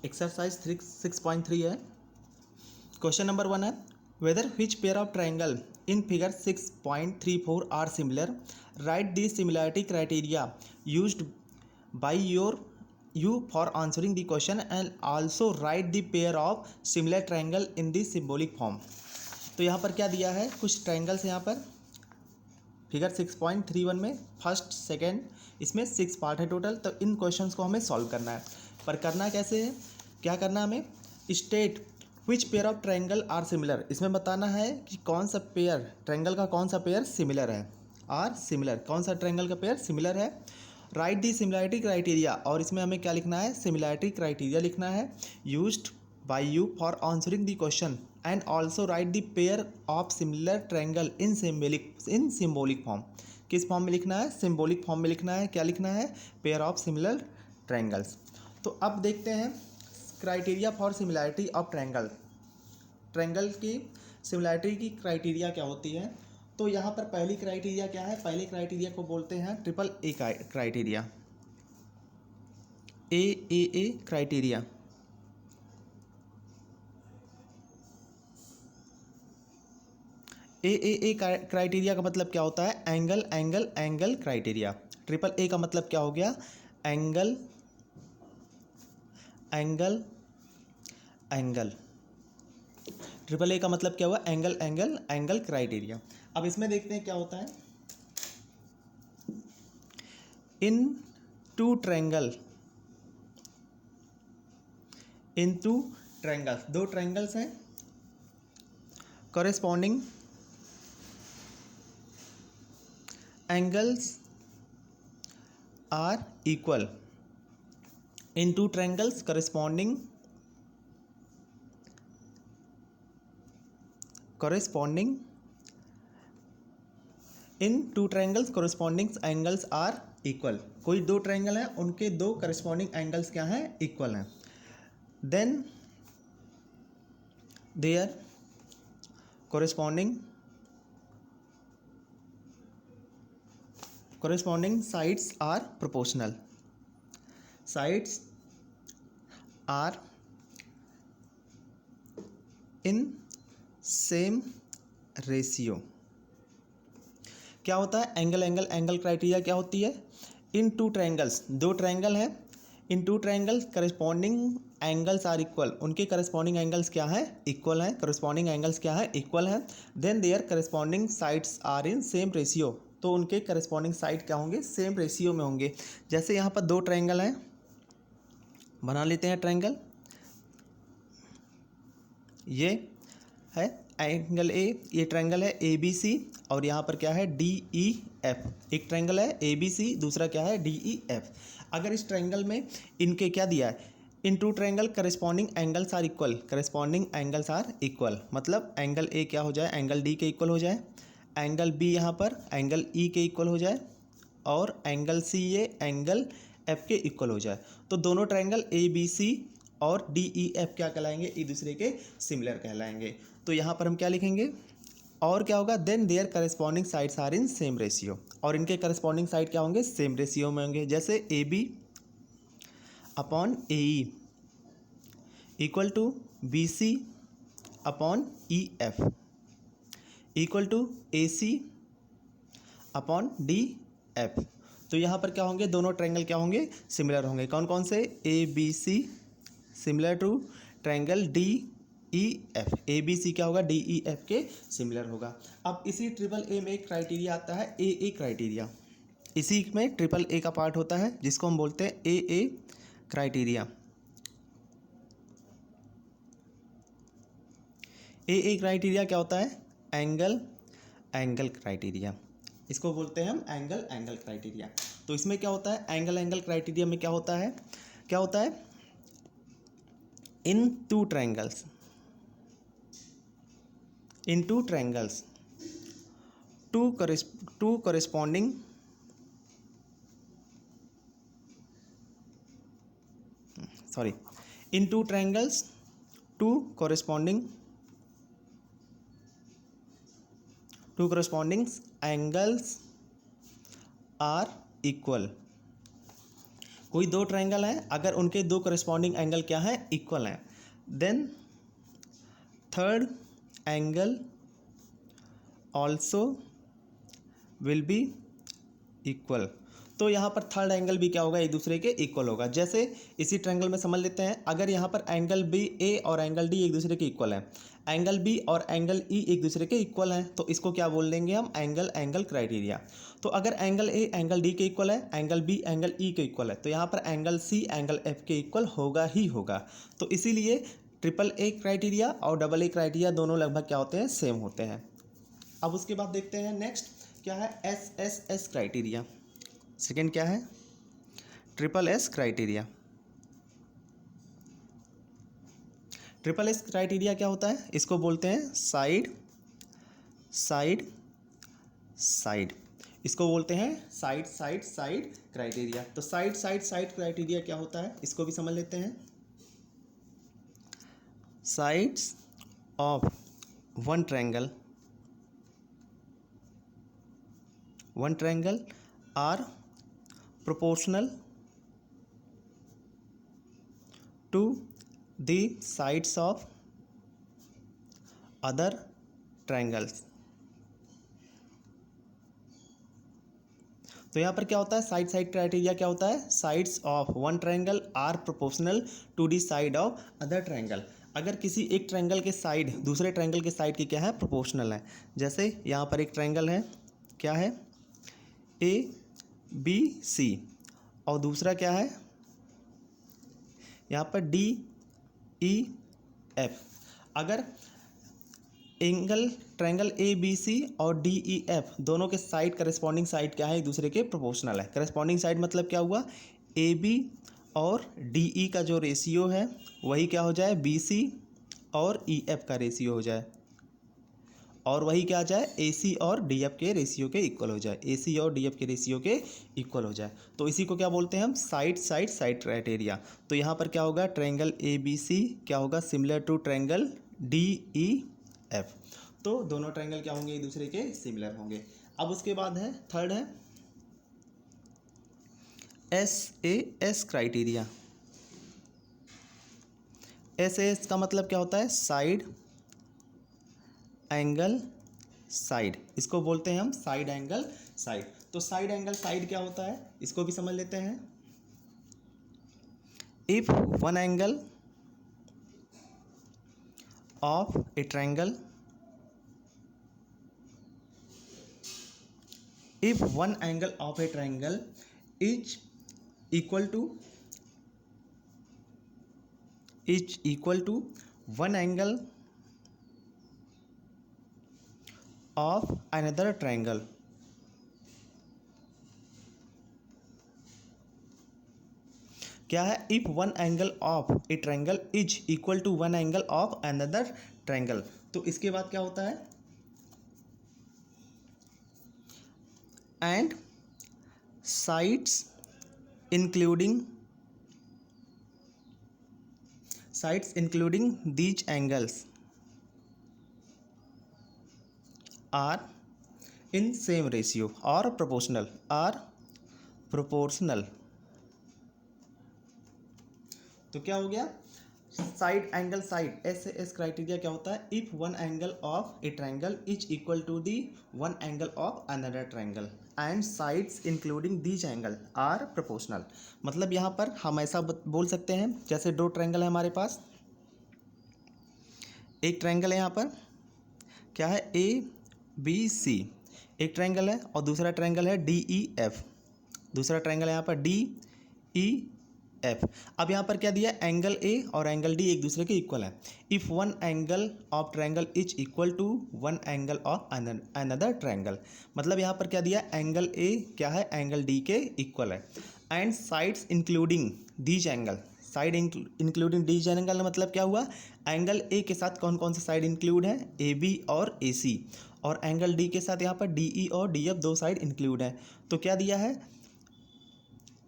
Exercise 6.3 है। Question number 1 है whether which pair of triangle in figure 6.34 are similar, write the similarity criteria used by you for answering the question and also write the pair of similar triangle in the symbolic form। तो यहाँ पर क्या दिया है, कुछ triangles यहाँ पर figure 6.31 में फर्स्ट सेकेंड, इसमें 6 पार्ट है टोटल। तो इन क्वेश्चंस को हमें सॉल्व करना है। पर करना कैसे है, क्या करना है हमें, state which pair of triangle are similar, इसमें बताना है कि कौन सा पेयर ट्रायंगल का कौन सा पेयर सिमिलर है, आर सिमिलर कौन सा ट्रायंगल का पेयर सिमिलर है। राइट दी सिमिलैरिटी क्राइटेरिया, और इसमें हमें क्या लिखना है, सिमिलैरिटी क्राइटेरिया लिखना है used by you for answering the question and also right the pair of similar triangle in symbolic form. किस फॉर्म में लिखना है, सिम्बोलिक फॉर्म में लिखना है। क्या लिखना है, पेयर ऑफ सिमिलर ट्रायंगल्स। तो अब देखते हैं criteria for similarity of triangle, triangle की सिमिलैरिटी की क्राइटेरिया क्या होती है। तो यहाँ पर पहली क्राइटेरिया क्या है, पहले क्राइटेरिया को बोलते हैं triple A criteria, A criteria. A criteria का मतलब क्या होता है, angle angle angle criteria. Triple A का मतलब क्या हो गया, angle angle angle. Triple A का मतलब क्या हुआ, एंगल एंगल एंगल क्राइटेरिया। अब इसमें देखते हैं क्या होता है, in two triangle, in two triangles, दो ट्रायंगल्स हैं, corresponding angles are equal, in two triangles corresponding in two triangles corresponding angles are equal. कोई दो ट्रायंगल हैं, उनके दो कॉरेस्पॉन्डिंग एंगल्स क्या हैं, इक्वल हैं। Then their corresponding sides are proportional, sides are in same ratio। क्या होता है, एंगल एंगल एंगल क्राइटेरिया क्या होती है, इन टू ट्रायंगल्स, दो ट्रायंगल है, in two triangles corresponding angles are equal, उनके करस्पॉन्डिंग एंगल्स क्या है, इक्वल है, करस्पॉन्डिंग एंगल्स क्या है, इक्वल है। Then their corresponding sides are in same ratio, तो उनके करस्पॉन्डिंग साइड क्या होंगे, सेम रेशियो में होंगे। जैसे यहाँ पर दो ट्रायंगल हैं, बना लेते हैं ट्रायंगल, ये है एंगल ए, ये ट्रायंगल है ए बी सी, और यहाँ पर क्या है डी ई एफ। एक ट्रायंगल है ए बी सी, दूसरा क्या है डी ई एफ। अगर इस ट्रायंगल में इनके क्या दिया है, in two triangle corresponding angles are equal, corresponding angles are equal, मतलब एंगल ए क्या हो जाए, एंगल डी के इक्वल हो जाए, एंगल बी यहाँ पर एंगल ई के इक्वल हो जाए, और एंगल सी ये एंगल एफ के इक्वल हो जाए। तो दोनों ट्रायंगल ए बी सी और डी ई एफ क्या कहलाएंगे, एक दूसरे के सिमिलर कहलाएंगे। तो यहाँ पर हम क्या लिखेंगे, और क्या होगा, then their corresponding sides are in same ratio, और इनके करस्पॉन्डिंग साइड क्या होंगे, सेम रेशियो में होंगे। जैसे A B upon A E equal to B C upon E F equal to A C upon D F. तो यहाँ पर क्या होंगे, दोनों ट्रायंगल क्या होंगे, सिमिलर होंगे। कौन कौन से, A B C similar to triangle D E F, A B C क्या होगा, डी ई एफ के सिमिलर होगा। अब इसी ट्रिपल ए में एक क्राइटेरिया आता है ए क्राइटेरिया, इसी में ट्रिपल ए का पार्ट होता है जिसको हम बोलते हैं ए क्राइटेरिया। ए क्राइटेरिया क्या होता है, एंगल एंगल क्राइटेरिया, इसको बोलते हैं हम एंगल एंगल क्राइटेरिया। तो इसमें क्या होता है, एंगल एंगल क्राइटेरिया में क्या होता है, in two triangles two corresponding in two triangles two corresponding angles are equal। कोई दो ट्रायंगल हैं, अगर उनके दो करस्पॉन्डिंग एंगल क्या हैं, इक्वल हैं, then third angle also will be equal. तो यहाँ पर थर्ड एंगल भी क्या होगा, एक दूसरे के इक्वल होगा। जैसे इसी ट्रायंगल में समझ लेते हैं, अगर यहाँ पर एंगल बी ए और एंगल डी एक दूसरे के इक्वल हैं, एंगल बी और एंगल ई एक दूसरे के इक्वल हैं, तो इसको क्या बोल देंगे हम, एंगल एंगल क्राइटेरिया। तो अगर एंगल ए एंगल डी के इक्वल है, एंगल बी एंगल ई के इक्वल है, तो यहाँ पर एंगल सी एंगल एफ के इक्वल होगा ही होगा। तो इसीलिए ट्रिपल ए क्राइटेरिया और डबल ए क्राइटेरिया दोनों लगभग क्या होते हैं, सेम होते हैं। अब उसके बाद देखते हैं नेक्स्ट क्या है, S S S criteria. Second क्या है, triple S criteria. Triple S criteria क्या होता है, इसको बोलते हैं साइड साइड साइड, इसको बोलते हैं साइड साइड साइड क्राइटेरिया। तो साइड साइड साइड क्राइटेरिया क्या होता है, इसको भी समझ लेते हैं। Sides of one triangle are proportional to the sides of other triangles। तो यहाँ पर क्या होता है, साइड साइड क्राइटेरिया क्या होता है, sides of one triangle are proportional to the side of other triangle. अगर किसी एक ट्रायंगल के साइड दूसरे ट्रायंगल के साइड की क्या है, प्रोपोर्शनल है। जैसे यहाँ पर एक ट्रायंगल है, क्या है, ए बी सी, और दूसरा क्या है यहाँ पर डी ई एफ। अगर angle triangle A B C और डी ई एफ दोनों के साइड करस्पॉन्डिंग साइड क्या है, एक दूसरे के प्रोपोर्शनल है। करस्पॉन्डिंग साइड मतलब क्या हुआ, ए बी और डी ई का जो रेशियो है वही क्या हो जाए, बी सी और ई एफ का रेशियो हो जाए, और वही क्या आ जाए, ए सी और डी एफ के रेशियो के इक्वल हो जाए, ए सी और डी एफ के रेशियो के इक्वल हो जाए। तो इसी को क्या बोलते हैं हम, साइड साइड साइड क्राइटेरिया। तो यहाँ पर क्या होगा, ट्रायंगल ए बी सी क्या होगा, similar to triangle D E F. तो दोनों ट्रायंगल क्या होंगे, एक दूसरे के सिमिलर होंगे। अब उसके बाद है थर्ड है S A S criteria. S A S का मतलब क्या होता है, साइड एंगल साइड, इसको बोलते हैं हम साइड एंगल साइड। तो साइड एंगल साइड क्या होता है, इसको भी समझ लेते हैं। If one angle of a triangle, if one angle of a triangle is equal to one angle of another triangle, क्या है, if one angle of a triangle is equal to one angle of another triangle। तो इसके बाद क्या होता है, and sides including these angles are in same ratio or proportional तो क्या हो गया, side angle side, S S criteria क्या होता है, if one angle of a triangle is equal to the one angle of another triangle and sides including these angle are proportional. मतलब यहाँ पर हम ऐसा बोल सकते हैं, जैसे दो ट्रायंगल है हमारे पास, एक ट्रायंगल है यहाँ पर क्या है, ए बी सी एक ट्रायंगल है, और दूसरा ट्रायंगल है डी ई एफ, दूसरा ट्रायंगल है यहाँ पर डी ई एफ। अब यहाँ पर क्या दिया, एंगल ए और एंगल डी एक दूसरे के इक्वल है। If one angle of triangle is equal to one angle of another triangle, मतलब यहाँ पर क्या दिया, एंगल ए क्या है, एंगल डी के इक्वल है, and sides including these angle, side including these angle मतलब क्या हुआ, एंगल ए के साथ कौन कौन से साइड इंक्लूड है, ए बी और ए सी, और एंगल डी के साथ यहाँ पर डी ई और डी एफ दो साइड इंक्लूड है। तो क्या दिया है,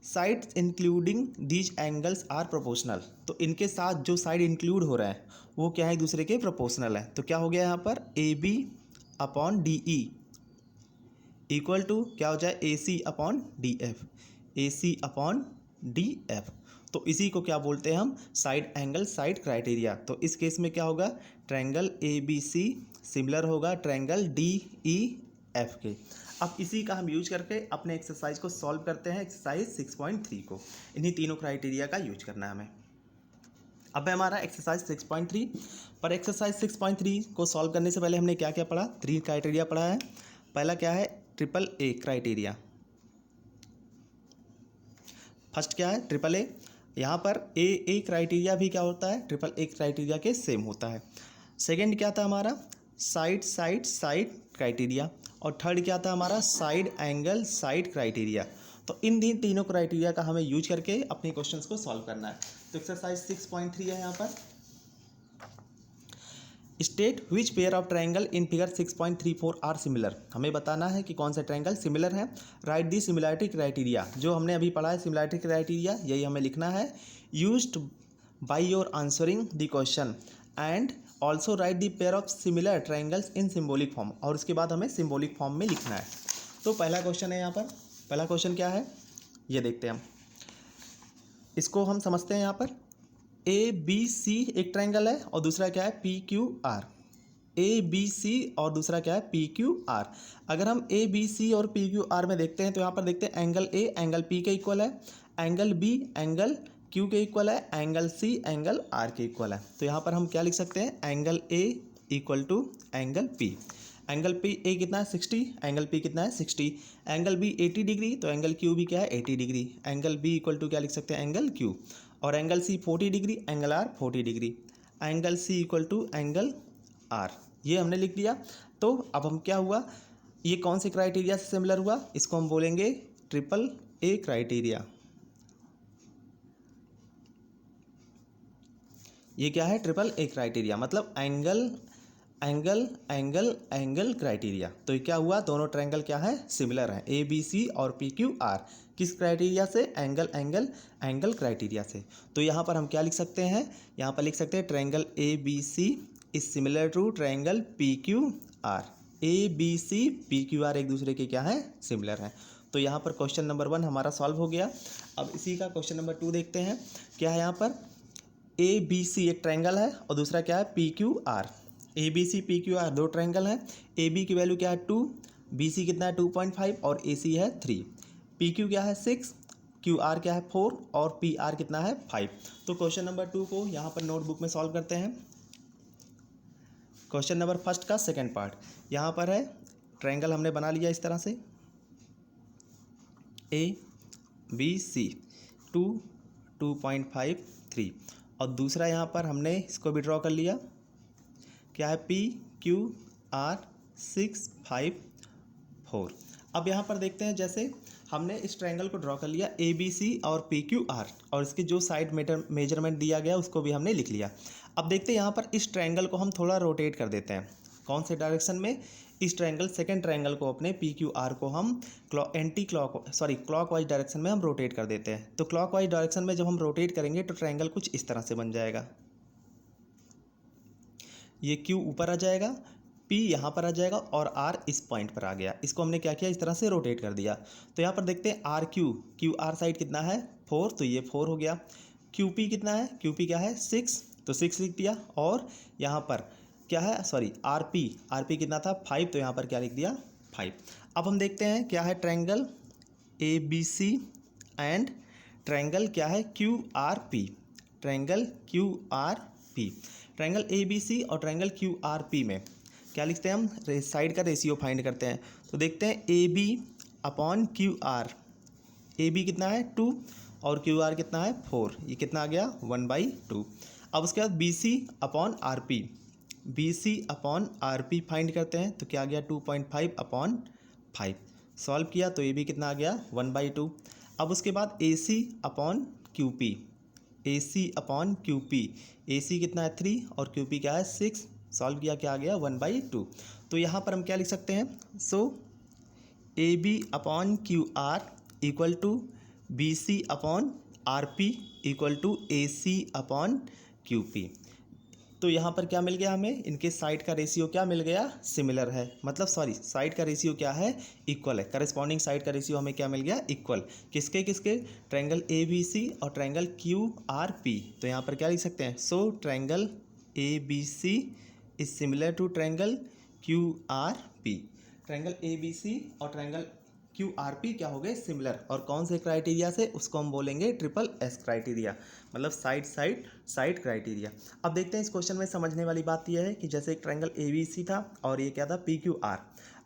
sides including these angles are proportional. तो इनके साथ जो साइड इंक्लूड हो रहा है वो क्या है, दूसरे के प्रोपोर्शनल है। तो क्या हो गया यहाँ पर, A B upon D E equal to क्या हो जाए, A C upon D F, A C upon D F. तो इसी को क्या बोलते हैं हम, साइड एंगल साइड क्राइटेरिया। तो इस केस में क्या होगा, triangle A B C similar होगा ट्रायंगल डी ई एफ के। अब इसी का हम यूज करके अपने एक्सरसाइज को सॉल्व करते हैं, एक्सरसाइज 6.3 को। इन्हीं तीनों क्राइटेरिया का यूज करना है हमें। अब है हमारा एक्सरसाइज 6.3। पर एक्सरसाइज 6.3 को सॉल्व करने से पहले हमने क्या क्या पढ़ा, 3 क्राइटेरिया पढ़ा है। पहला क्या है, ट्रिपल ए क्राइटेरिया। फर्स्ट क्या है, ट्रिपल ए। यहाँ पर ए क्राइटेरिया भी क्या होता है, ट्रिपल ए क्राइटेरिया के सेम होता है। सेकंड क्या था हमारा, साइड साइड साइड क्राइटेरिया। और थर्ड क्या था हमारा, साइड एंगल साइड क्राइटेरिया। तो इन तीनों क्राइटेरिया का हमें यूज करके अपने क्वेश्चंस को सॉल्व करना है। तो एक्सरसाइज 6.3 है यहाँ पर, state which pair of triangle in figure 6.34 are similar. हमें बताना है कि कौन सा ट्रायंगल सिमिलर है। राइट दी सिमिलरिटी क्राइटेरिया, जो हमने अभी पढ़ा है सिमिलरिटी क्राइटेरिया, यही हमें लिखना है। Used by your answering the question and also right the pair of similar triangles in symbolic form. और उसके बाद हमें सिम्बोलिक फॉर्म में लिखना है। तो पहला क्वेश्चन है यहाँ पर, पहला क्वेश्चन क्या है ये देखते हैं हम। इसको हम समझते हैं यहाँ पर, ए बी सी एक ट्रायंगल है और दूसरा क्या है P Q R. A B C और दूसरा क्या है पी क्यू आर। अगर हम ए बी सी और पी क्यू आर में देखते हैं तो यहाँ पर देखते हैं एंगल ए एंगल पी के इक्वल है, एंगल बी एंगल क्यू के इक्वल है, एंगल सी एंगल आर के इक्वल है। तो यहाँ पर हम क्या लिख सकते हैं, angle A equal to angle P. Angle P A कितना है 60, एंगल पी कितना है 60। एंगल बी 80 डिग्री, तो एंगल क्यू भी क्या है 80 degree. Angle B equal to क्या लिख सकते हैं, एंगल क्यू। और angle C 40 degree, angle R 40 degree. Angle C equal to angle R, ये हमने लिख दिया। तो अब हम क्या हुआ, ये कौन से क्राइटेरिया से सिमिलर हुआ, इसको हम बोलेंगे ट्रिपल ए क्राइटेरिया। ये क्या है, ट्रिपल ए क्राइटेरिया, मतलब angle angle angle angle criteria. तो ये क्या हुआ, दोनों ट्रायंगल क्या है, सिमिलर है, ए बी सी और पी क्यू आर। किस क्राइटेरिया से, एंगल एंगल एंगल क्राइटेरिया से। तो यहाँ पर हम क्या लिख सकते हैं, यहाँ पर लिख सकते हैं triangle A B C is similar to triangle P Q R. A B C P Q R एक दूसरे के क्या है, सिमिलर है। तो यहाँ पर क्वेश्चन नंबर 1 हमारा सॉल्व हो गया। अब इसी का क्वेश्चन नंबर 2 देखते हैं। क्या है यहाँ पर, ए बी सी एक ट्रायंगल है और दूसरा क्या है P Q R. A B C P Q R दो ट्रायंगल हैं। ए बी की वैल्यू क्या है 2, बी सी कितना है 2.5 और ए सी है 3। पी क्यू क्या है 6, क्यू आर क्या है 4 और पी आर कितना है 5। तो क्वेश्चन नंबर 2 को यहाँ पर नोटबुक में सॉल्व करते हैं। क्वेश्चन नंबर फर्स्ट का सेकेंड पार्ट यहाँ पर है। ट्रायंगल हमने बना लिया इस तरह से, ए बी सी 2, 2.5, 3। और दूसरा यहाँ पर हमने इसको भी ड्रॉ कर लिया, क्या है पी क्यू आर 6, 5, 4। अब यहाँ पर देखते हैं, जैसे हमने इस ट्रायंगल को ड्रॉ कर लिया ए बी सी और पी क्यू आर, और इसके जो साइड मेजरमेंट दिया गया उसको भी हमने लिख लिया। अब देखते हैं यहाँ पर इस ट्रायंगल को हम थोड़ा रोटेट कर देते हैं। कौन से डायरेक्शन में, इस ट्रायंगल सेकंड ट्रायंगल को अपने पी क्यू आर को हम क्लॉक वाइज डायरेक्शन में हम रोटेट कर देते हैं। तो क्लॉक वाइज डायरेक्शन में जब हम रोटेट करेंगे तो ट्रायंगल कुछ इस तरह से बन जाएगा। ये क्यू ऊपर आ जाएगा, पी यहाँ पर आ जाएगा और आर इस पॉइंट पर आ गया। इसको हमने क्या किया, इस तरह से रोटेट कर दिया। तो यहाँ पर देखते हैं आर क्यू आर साइड कितना है 4, तो ये 4 हो गया। क्यू पी कितना है, क्यू पी क्या है 6, तो 6 लिख दिया। और यहाँ पर क्या है, आर पी कितना था 5, तो यहाँ पर क्या लिख दिया 5। अब हम देखते हैं क्या है triangle A B C and triangle क्या है Q R P. Triangle Q R P, triangle A B C और ट्रायंगल क्यू आर पी में क्या लिखते हैं हम, साइड का रेशियो फाइंड करते हैं। तो देखते हैं A B upon Q R. A B कितना है 2 और क्यू आर कितना है 4, ये कितना आ गया 1/2। अब उसके बाद B C upon R P, B C upon R P find करते हैं। तो क्या आ गया 2.5 अपॉन 5। सॉल्व किया तो ए बी कितना आ गया 1/2। अब उसके बाद ए सी अपॉन क्यू पी, ए सी अपॉन क्यू पी, ए सी कितना है 3 और क्यू पी क्या है 6। सॉल्व किया क्या आ गया 1/2। तो यहाँ पर हम क्या लिख सकते हैं, so A B upon Q R equal to B C upon R P equal to A C upon Q P. तो यहाँ पर क्या मिल गया हमें, इनके साइड का रेशियो क्या मिल गया, सिमिलर है, मतलब सॉरी साइड का रेशियो क्या है, इक्वल है। करस्पॉन्डिंग साइड का रेशियो हमें क्या मिल गया, इक्वल। किसके किसके, ट्रायंगल ए बी सी और ट्रायंगल क्यू आर पी। तो यहाँ पर क्या लिख सकते हैं, so triangle A B C is similar to triangle Q R P. Triangle A B C और ट्रायंगल क्यू आर पी क्या हो गए, सिमिलर। और कौन से क्राइटेरिया से, उसको हम बोलेंगे ट्रिपल एस क्राइटेरिया, मतलब साइड क्राइटेरिया। अब देखते हैं इस क्वेश्चन में समझने वाली बात यह है कि जैसे एक ट्रायंगल ए बी सी था और ये क्या था, पी क्यू आर।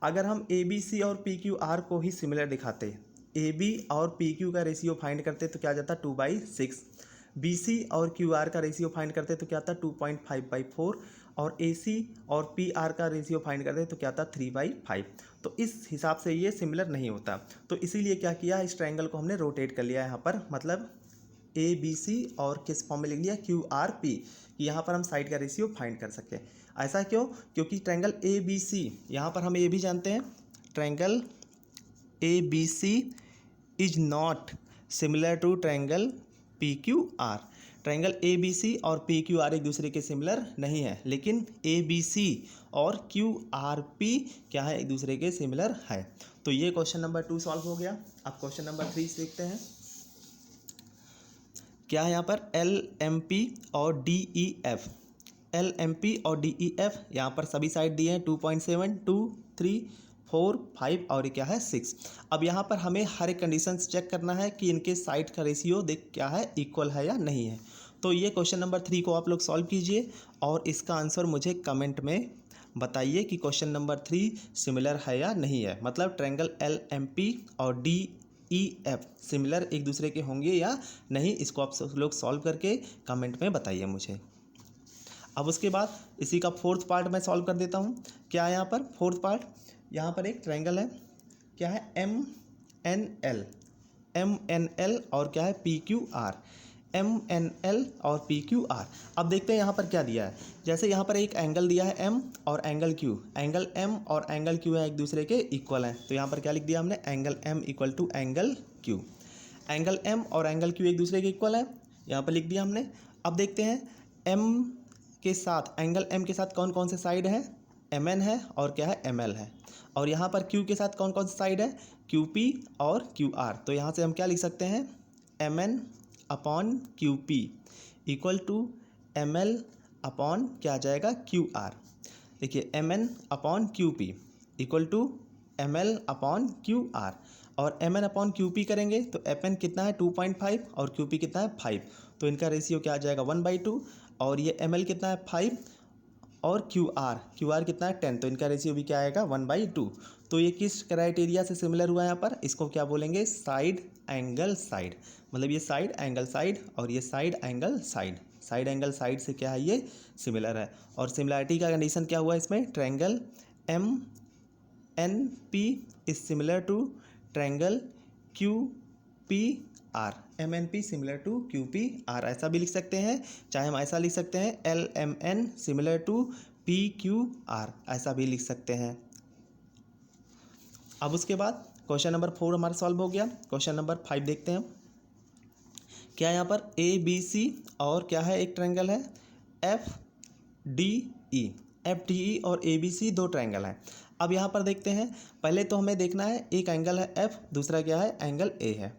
अगर हम ए बी सी और पी क्यू आर को ही सिमिलर दिखाते, ए बी और पी क्यू का रेशियो फाइंड करते तो क्या जाता 2/6, बी सी और क्यू आर का रेशियो फाइंड करते तो क्या था 2.5/4, और ए सी और पी आर का रेशियो फाइंड करते तो क्या था 3/5। तो इस हिसाब से ये सिमिलर नहीं होता। तो इसीलिए क्या किया, इस ट्रायंगल को हमने रोटेट कर लिया यहाँ पर, मतलब ए बी सी और किस फॉर्म में लिख लिया, क्यू आर पी, कि यहाँ पर हम साइड का रेशियो फाइंड कर सकें। ऐसा क्यों, क्योंकि ट्रायंगल ए बी सी, यहाँ पर हम ये भी जानते हैं triangle A B C is not similar to triangle P Q R. Triangle A B C और पी क्यू आर एक दूसरे के सिमिलर नहीं है, लेकिन ए बी सी और क्यू आर पी क्या है, एक दूसरे के सिमिलर है। तो ये क्वेश्चन नंबर 2 सॉल्व हो गया। अब क्वेश्चन नंबर 3 देखते हैं। क्या है यहाँ पर, एल एम पी और D E F. L M P और डी ई एफ, यहाँ पर सभी साइड दिए हैं 2.7, 2, 3, 4, 5 और क्या है 6। अब यहाँ पर हमें हर एक कंडीशंस चेक करना है कि इनके साइड का रेशियो देख क्या है, इक्वल है या नहीं है। तो ये क्वेश्चन नंबर 3 को आप लोग सॉल्व कीजिए और इसका आंसर मुझे कमेंट में बताइए कि क्वेश्चन नंबर 3 सिमिलर है या नहीं है, मतलब ट्रायंगल एल एम पी और डी ई एफ सिमिलर एक दूसरे के होंगे या नहीं। इसको आप लोग सॉल्व करके कमेंट में बताइए मुझे। अब उसके बाद इसी का फोर्थ पार्ट मैं सॉल्व कर देता हूँ। क्या है यहाँ पर फोर्थ पार्ट, यहाँ पर एक ट्रायंगल है, क्या है एम एन एल और क्या है P Q R, M N L और पी क्यू आर। अब देखते हैं यहाँ पर क्या दिया है। जैसे यहाँ पर एक एंगल दिया है एम और एंगल क्यू, एंगल एम और एंगल क्यू है एक दूसरे के इक्वल हैं। तो यहाँ पर क्या लिख दिया हमने, angle M equal to angle Q. Angle M और एंगल क्यू एक दूसरे के इक्वल है, यहाँ पर लिख दिया हमने। अब देखते हैं एम के साथ, एंगल एम के साथ कौन कौन से साइड है, एम एन है और क्या है एम एल है। और यहाँ पर क्यू के साथ कौन कौन सी साइड है, क्यू पी और क्यू आर। तो यहाँ से हम क्या लिख सकते हैं, M N upon Q P equal to M L upon क्या आ जाएगा, क्यू आर। देखिए M N upon Q P equal to M L upon Q R, और M N upon Q P करेंगे तो एफ एन कितना है 2.5 और क्यू पी कितना है 5। तो इनका रेशियो क्या आ जाएगा 1/2, और ये एम एल कितना है 5 और क्यू आर कितना है 10, तो इनका रेशियो भी क्या आएगा 1/2। तो ये किस क्राइटेरिया से सिमिलर हुआ है यहाँ पर, इसको क्या बोलेंगे, साइड एंगल साइड। मतलब ये साइड एंगल साइड और ये side angle side, side angle side से क्या है ये सिमिलर है। और सिमिलरिटी का कंडीशन क्या हुआ इसमें, triangle M N P is similar to triangle Q P R, M N P similar to Q P R. ऐसा भी लिख सकते हैं, चाहे हम ऐसा लिख सकते हैं L M N similar to P Q R, ऐसा भी लिख सकते हैं। अब उसके बाद क्वेश्चन नंबर 4 हमारा सॉल्व हो गया। क्वेश्चन नंबर 5 देखते हैं। क्या है यहाँ पर, ए बी सी और क्या है एक ट्रायंगल है एफ डी ई और ए बी सी दो ट्रायंगल हैं। अब यहाँ पर देखते हैं, पहले तो हमें देखना है एक एंगल है एफ, दूसरा क्या है एंगल ए है।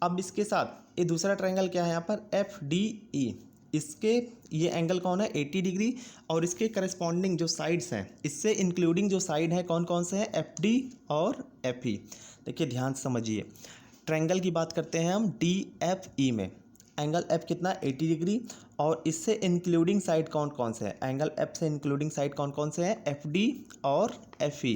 अब इसके साथ ये दूसरा ट्रायंगल क्या है यहाँ पर एफ डी ई, इसके ये एंगल कौन है 80 डिग्री, और इसके करस्पॉन्डिंग जो साइड्स हैं इससे इंक्लूडिंग जो साइड है कौन कौन से हैं, एफ डी और एफ ई। देखिए ध्यान से समझिए, ट्रायंगल की बात करते हैं हम डी एफ ई में, एंगल एफ कितना 80 डिग्री, और इससे इंक्लूडिंग साइड कौन कौन से हैं, एंगल एफ से इंक्लूडिंग साइड कौन कौन से हैं, एफ डी और एफ ई,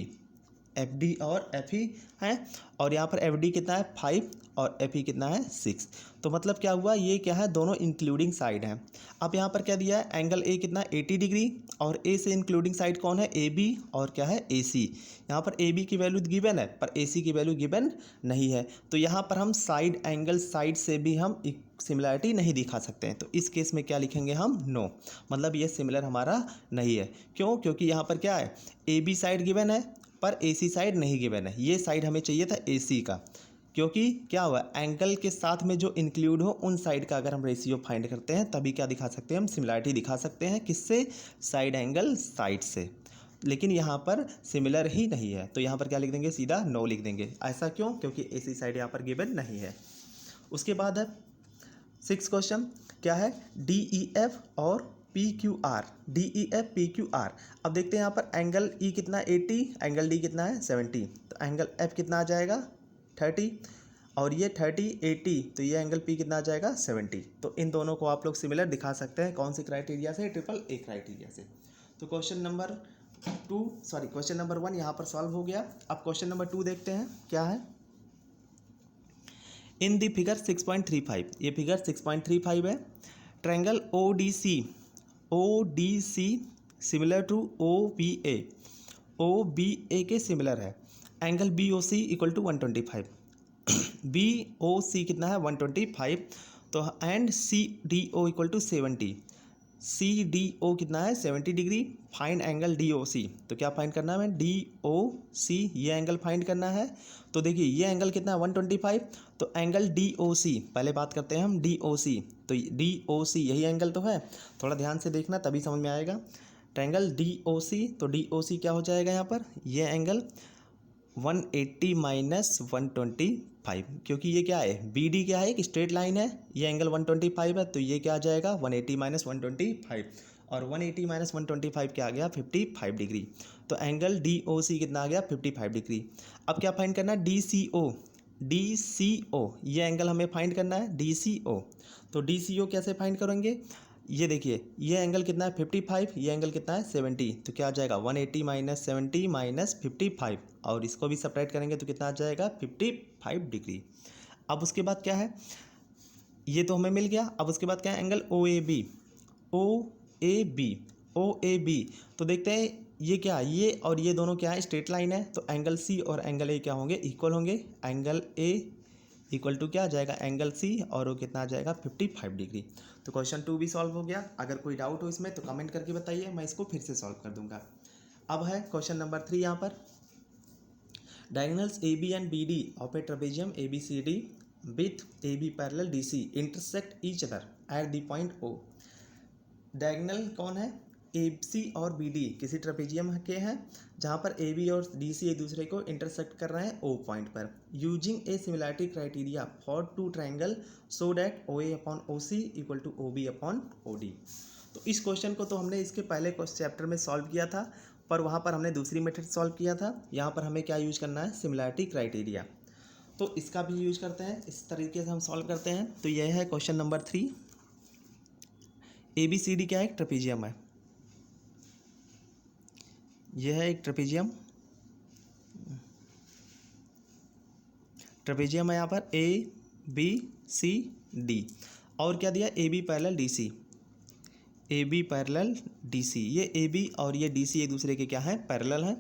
एफ डी और एफ ई हैं। और यहाँ पर एफ डी कितना है 5 और एफ ई कितना है 6। तो मतलब क्या हुआ, ये क्या है दोनों इंक्लूडिंग साइड हैं। अब यहाँ पर क्या दिया है, एंगल ए कितना 80 डिग्री, और ए से इंक्लूडिंग साइड कौन है ए बी और क्या है ए सी। यहाँ पर ए बी की वैल्यू गिवन है पर ए सी की वैल्यू गिवन नहीं है। तो यहाँ पर हम साइड एंगल साइड से भी हम सिमिलरिटी नहीं दिखा सकते हैं। तो इस केस में क्या लिखेंगे हम, नो, मतलब ये सिमिलर हमारा नहीं है। क्यों, क्योंकि यहाँ पर क्या है ए बी साइड गिवन है पर ए सी साइड नहीं गिवन है। ये साइड हमें चाहिए था ए सी का, क्योंकि क्या हुआ, एंगल के साथ में जो इंक्लूड हो उन साइड का अगर हम रेशियो फाइंड करते हैं तभी क्या दिखा सकते हैं, हम सिमिलरिटी दिखा सकते हैं। किससे? साइड एंगल साइड से। लेकिन यहाँ पर सिमिलर ही नहीं है, तो यहाँ पर क्या लिख देंगे, सीधा नो लिख देंगे। ऐसा क्यों? क्योंकि ऐसी साइड यहाँ पर गिवन नहीं है। उसके बाद है 6 क्वेश्चन, क्या है, डी ई एफ और P Q are, D E F P Q R. अब देखते हैं यहाँ पर एंगल ई कितना 80, एंगल डी कितना है 70, तो एंगल एफ कितना आ जाएगा 30, और ये 30 80, तो ये एंगल पी कितना आ जाएगा 70। तो इन दोनों को आप लोग सिमिलर दिखा सकते हैं। कौन सी क्राइटेरिया से? ट्रिपल ए क्राइटेरिया से। तो क्वेश्चन नंबर 1 यहाँ पर सॉल्व हो गया। अब क्वेश्चन नंबर 2 देखते हैं, क्या है। इन दी फिगर 6.35, ये फिगर 6.35 है। Triangle O D C similar to O B A के सिमिलर है। Angle B O C equal to 125, B O C कितना है 125, तो and C D O equal to 70, C D O कितना है 70 degree. Find angle D O C, तो क्या find करना है हमें, डी ओ सी, ये एंगल फाइंड करना है। तो देखिए ये एंगल कितना है 125, तो एंगल डी ओ सी, पहले बात करते हैं हम डी ओ सी, तो डी ओ सी यही एंगल तो है, थोड़ा ध्यान से देखना तभी समझ में आएगा। ट्रायंगल डी ओ सी, तो डी ओ सी क्या हो जाएगा यहाँ पर, ये एंगल 180 माइनस 125, क्योंकि ये क्या है, बी डी क्या है, एक स्ट्रेट लाइन है, ये एंगल 125 है, तो ये क्या आ जाएगा 180 माइनस 125, और 180 माइनस 125 क्या आ गया 55 डिग्री। तो एंगल डी ओ सी कितना आ गया 55 डिग्री। अब क्या फाइंड करना है, डी सी ओ, ये एंगल हमें फाइंड करना है डी सी ओ। तो डी सी ओ कैसे फाइंड करेंगे, ये देखिए ये एंगल कितना है 55, ये एंगल कितना है 70, तो क्या आ जाएगा 180 माइनस 70 माइनस 55, और इसको भी सब्ट्रैक्ट करेंगे तो कितना आ जाएगा 55 डिग्री। अब उसके बाद क्या है, ये तो हमें मिल गया। अब उसके बाद क्या है, एंगल ओ ए बी, तो देखते हैं ये क्या, ये और ये दोनों क्या है, स्ट्रेट लाइन है, तो एंगल सी और एंगल ए क्या होंगे, इक्वल होंगे। एंगल ए इक्वल टू क्या आ जाएगा, एंगल सी, और वो कितना आ जाएगा 55 डिग्री। तो क्वेश्चन 2 भी सॉल्व हो गया। अगर कोई डाउट हो इसमें तो कमेंट करके बताइए, मैं इसको फिर से सॉल्व कर दूंगा। अब है क्वेश्चन नंबर 3 यहाँ पर, diagonals A B and B D of a trapezium A B C D with A B parallel D C intersect each other at the point O. Diagonal कौन है, ए सी और बी डी किसी trapezium के हैं, जहाँ पर ए बी और D C एक दूसरे को इंटरसेक्ट कर रहे हैं ओ पॉइंट पर। Using a similarity criteria for two triangle so that O A upon O C equal to O B upon O D. तो इस क्वेश्चन को तो हमने इसके पहले चैप्टर में सॉल्व किया था, पर वहाँ पर हमने दूसरी मेथड सॉल्व किया था। यहाँ पर हमें क्या यूज करना है, सिमिलरिटी क्राइटेरिया, तो इसका भी यूज करते हैं, इस तरीके से हम सॉल्व करते हैं। तो यह है question number 3। A B C D क्या है, एक ट्रेपेजियम है, यह है एक ट्रेपेजियम है यहाँ पर ए बी सी डी, और क्या दिया, A B parallel D C, A B parallel D C, ये ए बी और ये डी सी एक दूसरे के क्या है, पैरेलल हैं।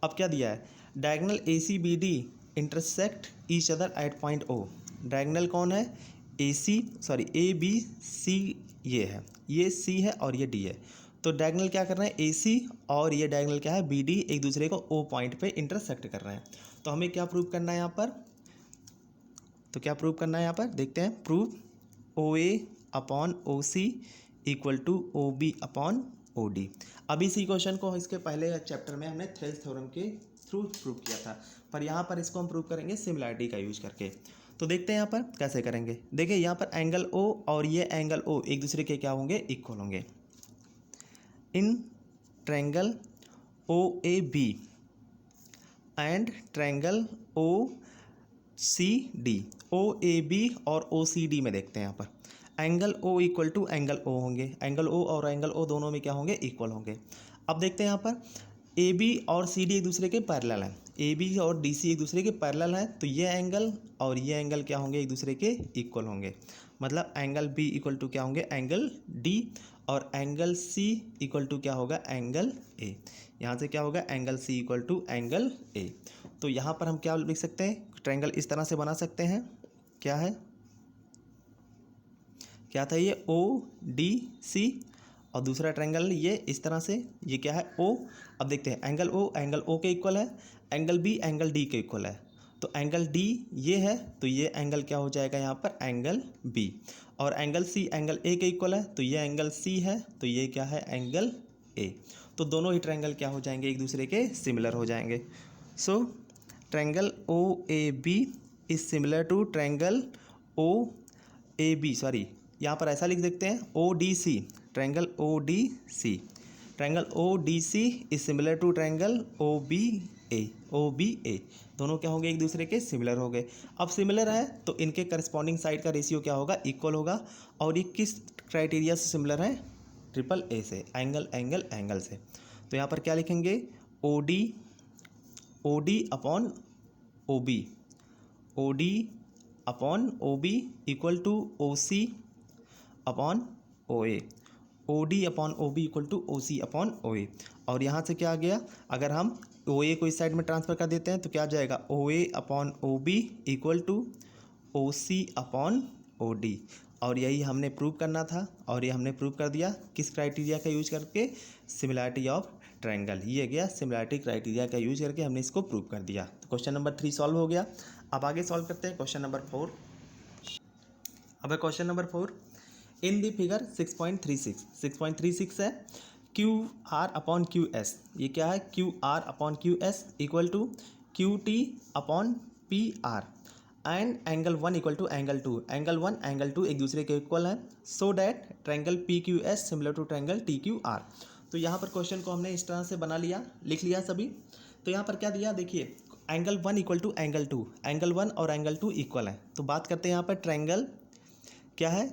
अब क्या दिया है, diagonal A C B D intersect each other at point O. Diagonal कौन है, ए बी सी, ये है, ये सी है और ये डी है, तो डायगोनल क्या कर रहे हैं, ए सी, और ये डायगोनल क्या है, बी डी, एक दूसरे को ओ पॉइंट पे इंटरसेक्ट कर रहे हैं। तो हमें क्या प्रूव करना है यहाँ पर, तो क्या प्रूव करना है यहाँ पर, देखते हैं। Prove O A upon O C equal to O B upon O D. अभी इसी क्वेश्चन को इसके पहले चैप्टर में हमने थेल्स थ्योरम के थ्रू प्रूव किया था, पर यहाँ पर इसको हम प्रूव करेंगे सिमिलरिटी का यूज करके। तो देखते हैं यहाँ पर कैसे करेंगे। देखिए यहाँ पर एंगल ओ और ये एंगल ओ एक दूसरे के क्या होंगे, इक्वल होंगे। In triangle O A B and triangle O C D, O A B और ओ सी डी में देखते हैं यहाँ पर angle O equal to angle O होंगे, एंगल ओ और एंगल ओ दोनों में क्या होंगे, इक्वल होंगे। अब देखते हैं यहाँ पर ए बी और सी डी एक दूसरे के पैरेलल हैं, ए बी और डी सी एक दूसरे के पैरेलल हैं, तो ये एंगल और ये एंगल क्या होंगे, एक दूसरे के इक्वल होंगे। मतलब एंगल बी इक्वल टू क्या होंगे, एंगल डी, और एंगल सी इक्वल टू क्या होगा, एंगल ए। यहाँ से क्या होगा, angle C equal to angle A. तो यहाँ पर हम क्या लिख सकते हैं, ट्रायंगल इस तरह से बना सकते हैं, क्या है, क्या था ये ओ डी सी, और दूसरा ट्रायंगल ये इस तरह से, ये क्या है ओ। अब देखते हैं एंगल ओ के इक्वल है, एंगल बी एंगल डी के इक्वल है, तो एंगल डी ये है, तो ये एंगल क्या हो जाएगा यहाँ पर, एंगल बी। और एंगल सी एंगल ए के इक्वल है, तो ये एंगल सी है, तो ये क्या है, एंगल ए। तो दोनों ही ट्रायंगल क्या हो जाएंगे, एक दूसरे के सिमिलर हो जाएंगे। So triangle O A B is similar to triangle O A B, sorry यहाँ पर ऐसा लिख देखते हैं, O D C, triangle O D C, triangle O D C is similar to triangle O B A, दोनों क्या होंगे, एक दूसरे के सिमिलर हो गए। अब सिमिलर है तो इनके करस्पॉन्डिंग साइड का रेशियो क्या होगा, इक्वल होगा। और ये किस क्राइटेरिया से सिमिलर है, ट्रिपल ए से, एंगल एंगल एंगल से। तो यहाँ पर क्या लिखेंगे, O D upon O D upon O B equal to O C upon O A, O D upon O B equal to O C upon O A. और यहाँ से क्या आ गया, अगर हम ओ ए को इस साइड में ट्रांसफ़र कर देते हैं तो क्या आ जाएगा, O A upon O B equal to O C upon O D. और यही हमने प्रूव करना था, और ये हमने प्रूव कर दिया किस क्राइटेरिया का यूज करके, सिमिलैरिटी ऑफ ट्रायंगल। ये गया सिमिलैरिटी क्राइटेरिया का यूज करके हमने इसको प्रूव कर दिया। तो क्वेश्चन नंबर 3 सॉल्व हो गया। अब आगे सॉल्व करते हैं क्वेश्चन नंबर 4। अब है question number 4। In the figure 6.36 है, Q R upon Q S, ये क्या है, Q R upon Q S equal to Q T upon P R and angle 1 equal to angle 2, angle 1 angle 2 एक दूसरे के equal है, so that triangle P Q S similar to triangle T Q R. तो यहाँ पर question को हमने इस तरह से बना लिया, लिख लिया सभी। तो यहाँ पर क्या दिया, देखिए angle 1 equal to angle 2, angle 1 और एंगल 2 इक्वल है। तो बात करते हैं यहाँ पर ट्रायंगल क्या है,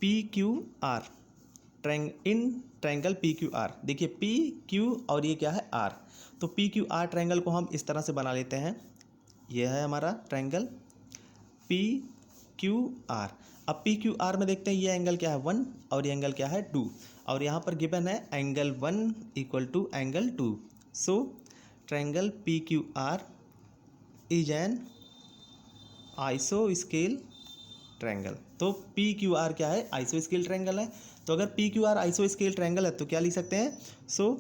P Q are, in triangle P Q R. देखिए पी क्यू और ये क्या है, आर। तो पी क्यू आर ट्रायंगल को हम इस तरह से बना लेते हैं, ये है हमारा ट्रायंगल पी क्यू आर। अब पी क्यू आर में देखते हैं ये एंगल क्या है, 1 और ये एंगल क्या है, 2। और यहाँ पर गिवन है angle 1 equal to angle 2। So triangle P Q R is an आइसो स्केल ट्रायंगल। तो पी क्यू आर क्या है, आइसो स्केल ट्रायंगल है। तो अगर पी क्यू आर आइसो स्केल ट्रायंगल है तो क्या लिख सकते हैं, so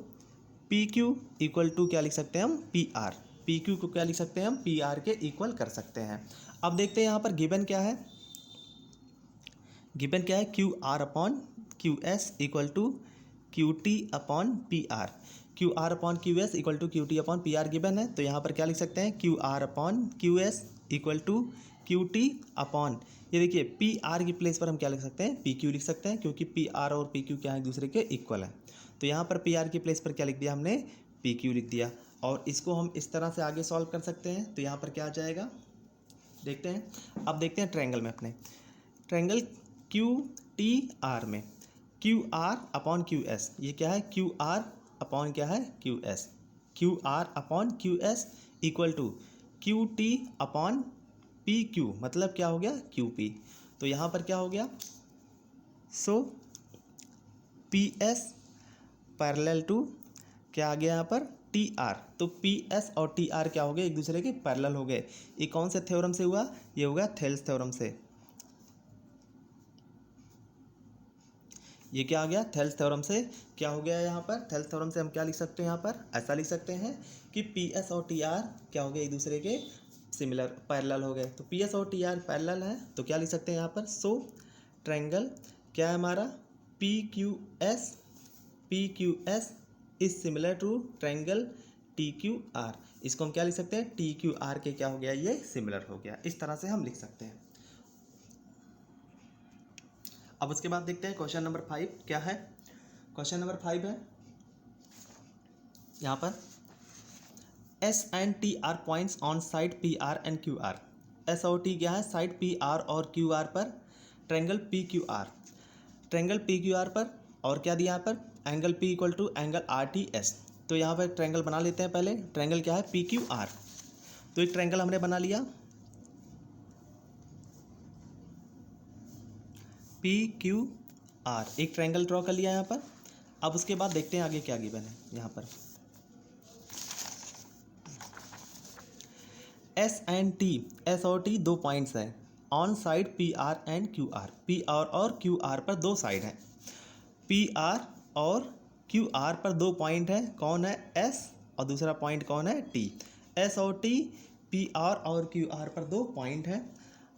P Q equal to क्या लिख सकते हैं हम, पी आर। पी क्यू को क्या लिख सकते हैं हम, पी आर के इक्वल कर सकते हैं। अब देखते हैं यहाँ पर गिवन क्या है, गिवन क्या है, Q R upon Q S equal to Q T upon P R. Q R upon Q S equal to Q T upon P R given है। तो यहाँ पर क्या लिख सकते हैं, Q R upon Q S equal to Q T upon, ये देखिए पी आर की प्लेस पर हम क्या लिख सकते हैं, पी क्यू लिख सकते हैं, क्योंकि पी आर और पी क्यू क्या है, एक दूसरे के इक्वल है। तो यहाँ पर पी आर की प्लेस पर क्या लिख दिया हमने, पी क्यू लिख दिया। और इसको हम इस तरह से आगे सॉल्व कर सकते हैं। तो यहाँ पर क्या आ जाएगा, देखते हैं। अब देखते हैं ट्रायंगल में अपने, ट्रायंगल क्यू टी आर में Q R upon Q S, ये क्या है, क्यू आर अपॉन क्या है, Q S, Q R upon Q S equal to Q T upon P Q, मतलब क्या हो गया, क्यू पी। तो यहाँ पर क्या हो गया, सो पी एस पैरेलल टू क्या आ गया यहाँ पर, टी आर। तो पी एस और टी आर क्या हो गए, एक दूसरे के पैरेलल हो गए। ये कौन से थ्योरम से हुआ, ये होगा थेल्स थ्योरम से। ये क्या आ गया, थेल्स थ्योरम से क्या हो गया यहाँ पर, थेल्स थ्योरम से हम क्या लिख सकते हैं, यहाँ पर ऐसा लिख सकते हैं कि पी एस और टी आर क्या हो गए, एक दूसरे के सिमिलर पैरेलल हो गए। तो पी एस और टी आर पैरेलल है, तो क्या लिख सकते हैं यहाँ पर, सो ट्रायंगल क्या है हमारा, P Q S is similar to triangle T Q R. इसको हम क्या लिख सकते हैं, टी क्यू आर के क्या हो गया, ये सिमिलर हो गया। इस तरह से हम लिख सकते हैं। अब उसके बाद देखते हैं क्वेश्चन नंबर 5 क्या है। क्वेश्चन नंबर 5 है यहाँ पर, S and T are points on side P R and Q R. S और टी क्या है, साइड पी आर और क्यू आर पर triangle P Q R, triangle P Q R पर। और क्या दिया यहाँ पर, angle P equal to angle R T S. तो यहाँ पर ट्रायंगल बना लेते हैं पहले। ट्रायंगल क्या है, पी क्यू आर। तो एक ट्रायंगल हमने बना लिया, पी क्यू आर, एक ट्रायंगल ड्रॉ कर लिया यहाँ पर। अब उसके बाद देखते हैं आगे क्या गिवन है यहाँ पर, एस एंड टी, एस और टी दो पॉइंट्स हैं on side P R and Q R. P R और क्यू आर पर दो साइड हैं, पी आर और क्यू आर पर दो पॉइंट हैं, कौन है, एस और दूसरा पॉइंट कौन है, टी। एस और टी पी आर और क्यू आर पर दो पॉइंट हैं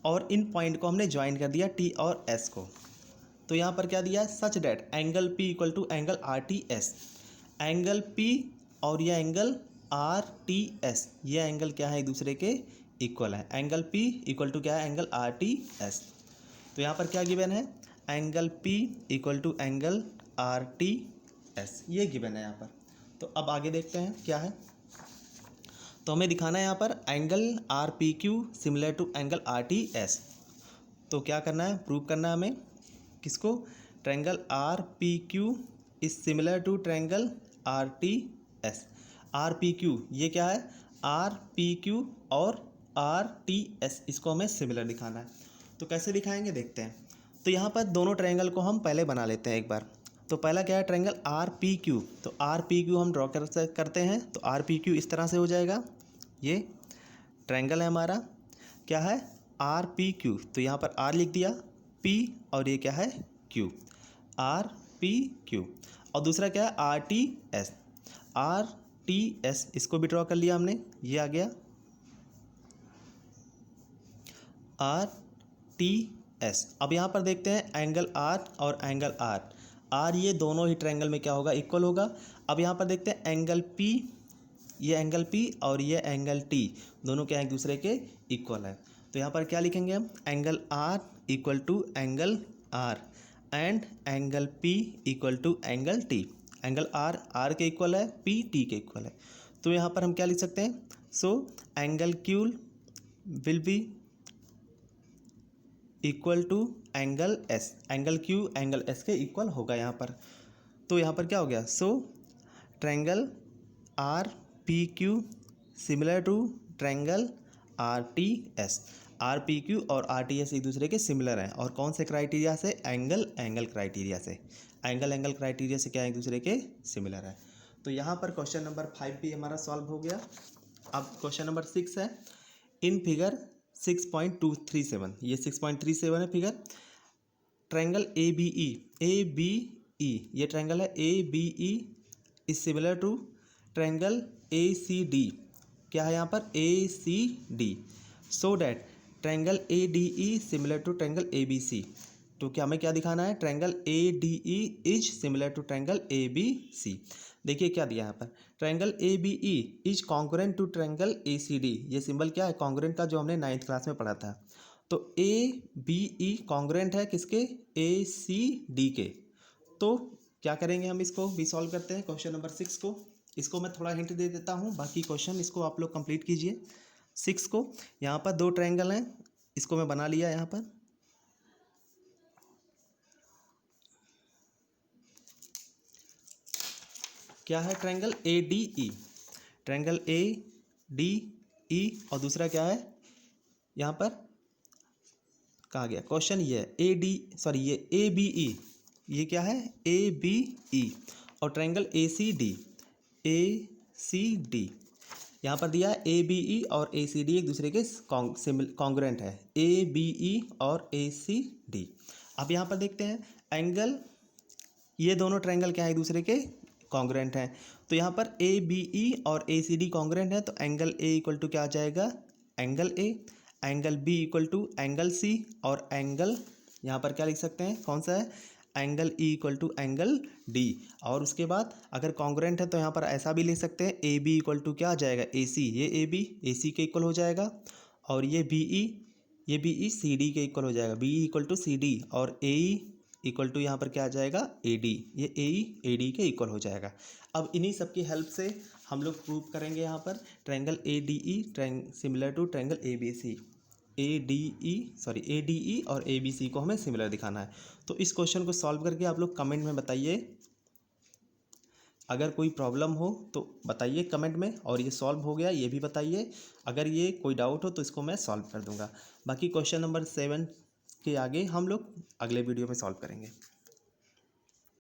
और इन पॉइंट को हमने ज्वाइन कर दिया टी और एस को। तो यहाँ पर क्या दिया, such that angle P equal to angle R T S. Angle P और यह एंगल आर टी एस, ये एंगल क्या है, एक दूसरे के इक्वल है। एंगल पी इक्वल टू क्या है, एंगल आर टी एस। तो यहाँ पर क्या गिवन है, angle P equal to angle R T S, ये गिवन है यहाँ पर। तो अब आगे देखते हैं क्या है। तो हमें दिखाना है यहाँ पर angle R P Q similar to angle R T S. तो क्या करना है, प्रूव करना है हमें किसको, triangle R P Q is similar to triangle R T S. R P Q ये क्या है, आर पी क्यू और आर टी एस, इसको हमें सिमिलर दिखाना है। तो कैसे दिखाएंगे देखते हैं। तो यहाँ पर दोनों ट्रायंगल को हम पहले बना लेते हैं एक बार। तो पहला क्या है, ट्रायंगल आर पी क्यू। तो आर पी क्यू हम ड्रॉ करते हैं। तो आर पी क्यू इस तरह से हो जाएगा, ये ट्रायंगल है हमारा, क्या है आर पी क्यू। तो यहाँ पर आर लिख दिया, पी और ये क्या है क्यू, आर पी क्यू। और दूसरा क्या है are T S. Are T S इसको भी ड्रॉ कर लिया हमने, ये आ गया आर टी एस। अब यहाँ पर देखते हैं एंगल आर और एंगल आर। आर ये दोनों ही ट्रायंगल में क्या होगा, इक्वल होगा। अब यहाँ पर देखते हैं एंगल पी, ये एंगल पी और ये एंगल टी, दोनों क्या एक दूसरे के इक्वल है। तो यहाँ पर क्या लिखेंगे हम, angle R equal to angle R and angle P equal to angle T. Angle R R के इक्वल है, पी टी के इक्वल है। तो यहाँ पर हम क्या लिख सकते हैं, so angle Q will be equal to angle S. Angle Q angle S के इक्वल होगा यहाँ पर। तो यहाँ पर क्या हो गया, so triangle R P Q similar to triangle R T S. R P Q और आर टी एस एक दूसरे के सिमिलर हैं। और कौन से क्राइटेरिया से, एंगल एंगल क्राइटेरिया से। एंगल एंगल क्राइटेरिया से क्या एक दूसरे के सिमिलर है। तो यहाँ पर क्वेश्चन नंबर 5 भी हमारा सॉल्व हो गया। अब क्वेश्चन नंबर 6 है, इन फिगर 6.237, ये 6.37 है figure. Triangle A B E, ये ट्रायंगल है A B E is similar to triangle A C D. क्या है यहाँ पर, A C D. So that triangle A D E similar to triangle A B C. तो क्या हमें क्या दिखाना है, triangle A D E is similar to triangle A B C. देखिए क्या दिया यहाँ पर, triangle A B E is congruent to triangle A C D. ये सिंबल क्या है, कॉन्ग्रुएंट का, जो हमने 9th क्लास में पढ़ा था। तो ए बी ई कॉन्ग्रुएंट है किसके, ए सी डी के। तो क्या करेंगे हम, इसको भी सॉल्व करते हैं क्वेश्चन नंबर 6 को। इसको मैं थोड़ा हिंट दे देता हूँ, बाकी क्वेश्चन इसको आप लोग कंप्लीट कीजिए। 6 को, यहाँ पर दो ट्रायंगल हैं, इसको मैं बना लिया यहाँ पर। क्या है, triangle A D E, triangle A D E. और दूसरा क्या है, यहाँ पर कहा गया क्वेश्चन, ये है ए डी, सॉरी ये ए बी ई, ये क्या है ए बी ई। और triangle A C D, A C D यहाँ पर दिया है ए बी ई और ए सी डी एक दूसरे के कॉन्ग्रुएंट है, ए बी ई और ए सी डी। अब यहाँ पर देखते हैं एंगल, ये दोनों ट्रायंगल क्या है एक दूसरे के कॉन्ग्रुएंट हैं। तो यहाँ पर ए बी ई और ए सी डी कॉन्ग्रुएंट है। तो एंगल ए इक्वल टू क्या आ जाएगा, angle A. Angle B equal to angle C. और एंगल यहाँ पर क्या लिख सकते हैं, कौन सा है, angle E equal to angle D. और उसके बाद अगर कॉन्ग्रुएंट है तो यहाँ पर ऐसा भी लिख सकते हैं, ए बी इक्वल टू क्या आ जाएगा, ए सी, ये ए बी ए सी के इक्वल हो जाएगा। और ये बी ई सी डी के इक्वल हो जाएगा, B E equal to C D. और ए ई इक्वल टू यहाँ पर क्या आ जाएगा, ए डी, ये ए डी के इक्वल हो जाएगा। अब इन्हीं सब की हेल्प से हम लोग प्रूव करेंगे यहाँ पर triangle A D E similar to triangle A B C. A D E और ए बी सी को हमें सिमिलर दिखाना है। तो इस क्वेश्चन को सॉल्व करके आप लोग कमेंट में बताइए, अगर कोई प्रॉब्लम हो तो बताइए कमेंट में, और ये सॉल्व हो गया ये भी बताइए। अगर ये कोई डाउट हो तो इसको मैं सॉल्व कर दूंगा। बाकी क्वेश्चन नंबर 7 के आगे हम लोग अगले वीडियो में सॉल्व करेंगे।